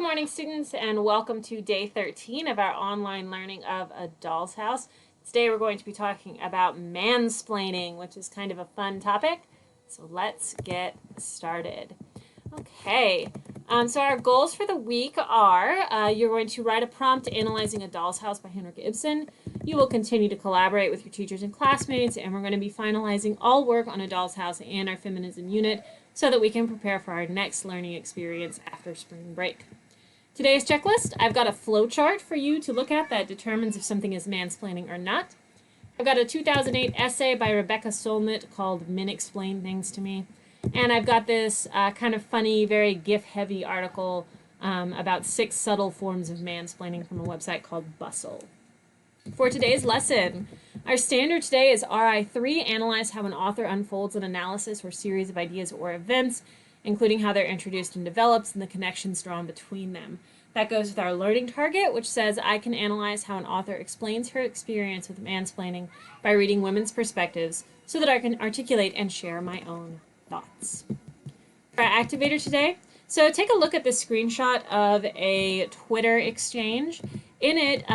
Good morning, students, and welcome to day 13 of our online learning of A Doll's House. Today we're going to be talking about mansplaining, which is kind of a fun topic. So let's get started. Okay, so our goals for the week are you're going to write a prompt analyzing A Doll's House by Henrik Ibsen. You will continue to collaborate with your teachers and classmates, and we're going to be finalizing all work on A Doll's House and our feminism unit so that we can prepare for our next learning experience after spring break. Today's checklist, I've got a flowchart for you to look at that determines if something is mansplaining or not. I've got a 2008 essay by Rebecca Solnit called Men Explain Things to Me. And I've got this kind of funny, very GIF-heavy article about 6 subtle forms of mansplaining from a website called Bustle. For today's lesson, our standard today is RI3, analyze how an author unfolds an analysis or series of ideas or events, including how they're introduced and developed and the connections drawn between them. That goes with our learning target, which says I can analyze how an author explains her experience with mansplaining by reading women's perspectives so that I can articulate and share my own thoughts. For our activator today, so take a look at this screenshot of a Twitter exchange. In it,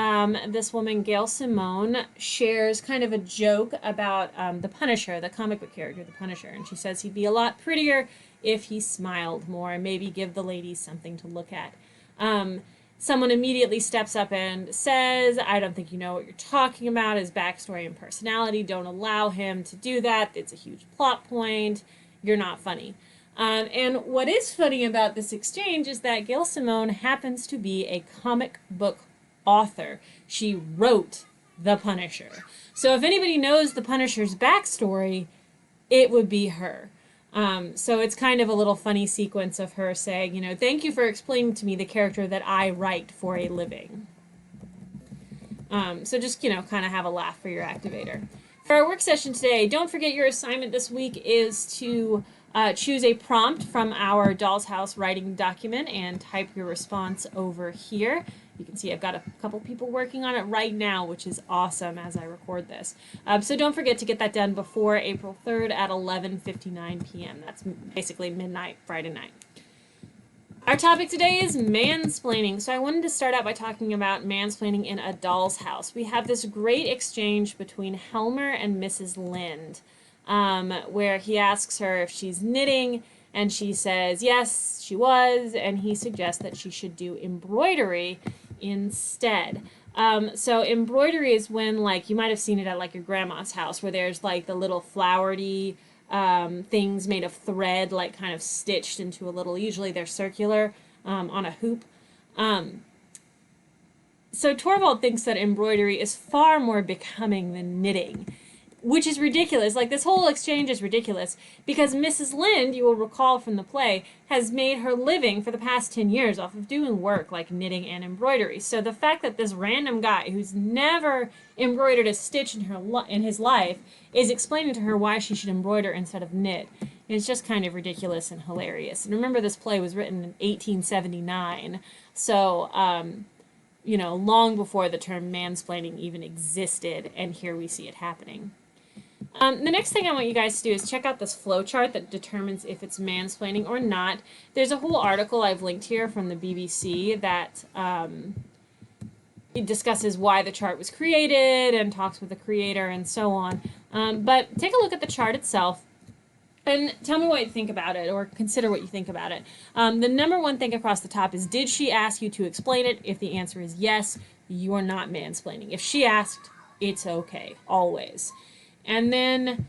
this woman, Gail Simone, shares kind of a joke about the Punisher, the comic book character, the Punisher. And she says he'd be a lot prettier if he smiled more and maybe give the ladies something to look at. Someone immediately steps up and says, I don't think you know what you're talking about, his backstory and personality. Don't allow him to do that. It's a huge plot point. You're not funny. And what is funny about this exchange is that Gail Simone happens to be a comic book author. She wrote The Punisher. So if anybody knows The Punisher's backstory, it would be her. So it's kind of a little funny sequence of her saying, you know, thank you for explaining to me the character that I write for a living. So just, you know, kind of have a laugh for your activator. For our work session today, don't forget your assignment this week is to choose a prompt from our Doll's House writing document and type your response over here. You can see I've got a couple people working on it right now, which is awesome as I record this. So don't forget to get that done before April 3rd at 11:59 p.m. That's basically midnight Friday night. Our topic today is mansplaining. So I wanted to start out by talking about mansplaining in A Doll's House. We have this great exchange between Helmer and Mrs. Lind, where he asks her if she's knitting, and she says yes, she was, and he suggests that she should do embroidery instead. So embroidery is when, like, you might have seen it at like your grandma's house, where there's like the little flowery things made of thread, like kind of stitched into a little, usually they're circular, on a hoop. So Torvald thinks that embroidery is far more becoming than knitting, which is ridiculous. Like, this whole exchange is ridiculous because Mrs. Lind, you will recall from the play, has made her living for the past 10 years off of doing work like knitting and embroidery. So the fact that this random guy who's never embroidered a stitch in his life is explaining to her why she should embroider instead of knit is just kind of ridiculous and hilarious. And remember, this play was written in 1879, so you know, long before the term mansplaining even existed, and here we see it happening. The next thing I want you guys to do is check out this flowchart that determines if it's mansplaining or not. There's a whole article I've linked here from the BBC that it discusses why the chart was created and talks with the creator and so on. But take a look at the chart itself and tell me what you think about it, or consider what you think about it. The number one thing across the top is, did she ask you to explain it? If the answer is yes, you are not mansplaining. If she asked, it's okay, always. And then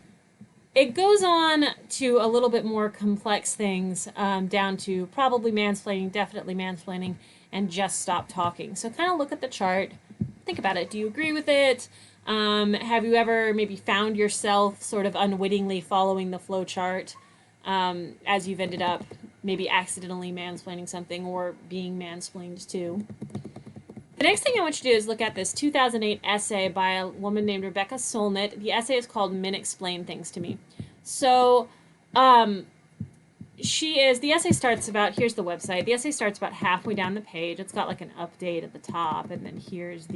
it goes on to a little bit more complex things, down to probably mansplaining, definitely mansplaining, and just stop talking. So kind of look at the chart, think about it. Do you agree with it? Have you ever maybe found yourself sort of unwittingly following the flow chart as you've ended up maybe accidentally mansplaining something or being mansplained to? The next thing I want you to do is look at this 2008 essay by a woman named Rebecca Solnit. The essay is called Men Explain Things to Me. So the essay starts about, here's the website. The essay starts about halfway down the page. It's got like an update at the top, and then here's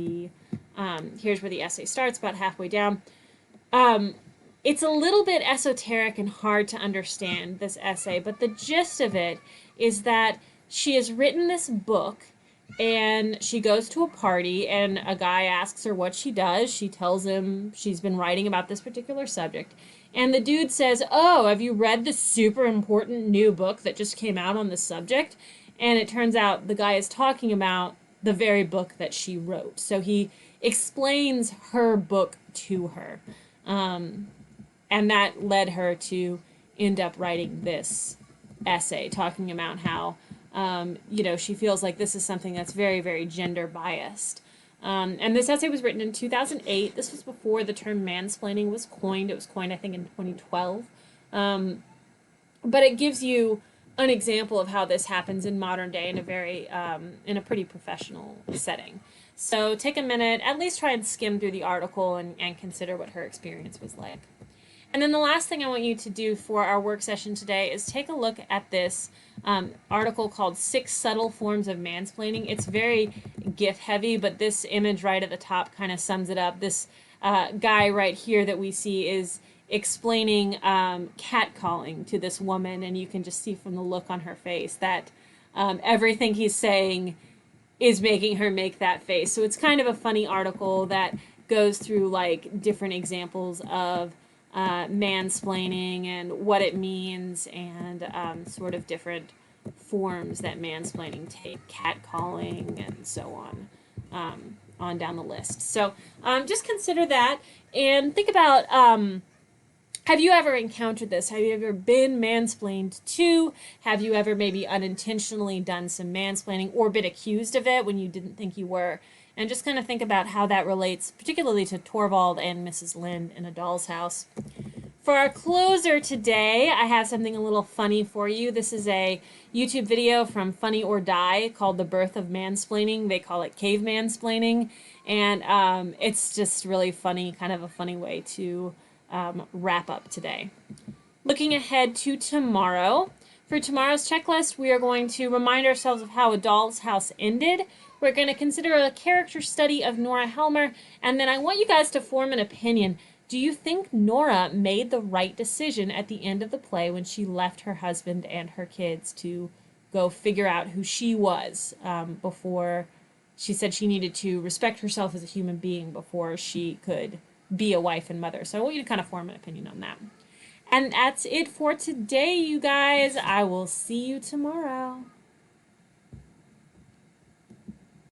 where the essay starts, about halfway down. It's a little bit esoteric and hard to understand, this essay, but the gist of it is that she has written this book, and she goes to a party, and a guy asks her what she does. She tells him she's been writing about this particular subject. And the dude says, "Oh, have you read the super important new book that just came out on the subject?" And it turns out the guy is talking about the very book that she wrote. So he explains her book to her. And that led her to end up writing this essay talking about how, she feels like this is something that's very, very gender biased. And this essay was written in 2008. This was before the term mansplaining was coined. It was coined, I think, in 2012. But it gives you an example of how this happens in modern day in a pretty professional setting. So take a minute, at least try and skim through the article and consider what her experience was like. And then the last thing I want you to do for our work session today is take a look at this article called 6 Subtle Forms of Mansplaining. It's very GIF heavy, but this image right at the top kind of sums it up. This guy right here that we see is explaining catcalling to this woman, and you can just see from the look on her face that everything he's saying is making her make that face. So it's kind of a funny article that goes through like different examples of mansplaining and what it means, and sort of different forms that mansplaining take, catcalling, and so on down the list. So just consider that and think about, have you ever encountered this? Have you ever been mansplained to? Have you ever maybe unintentionally done some mansplaining or been accused of it when you didn't think you were? And just kind of think about how that relates, particularly to Torvald and Mrs. Lind in A Doll's House. For our closer today, I have something a little funny for you. This is a YouTube video from Funny or Die called The Birth of Mansplaining. They call it Cave Mansplaining. And it's just really funny, kind of a funny way to wrap up today. Looking ahead to tomorrow. For tomorrow's checklist, we are going to remind ourselves of how A Doll's House ended. We're going to consider a character study of Nora Helmer, and then I want you guys to form an opinion. Do you think Nora made the right decision at the end of the play when she left her husband and her kids to go figure out who she was before she said she needed to respect herself as a human being before she could be a wife and mother? So I want you to kind of form an opinion on that. And that's it for today, you guys. I will see you tomorrow.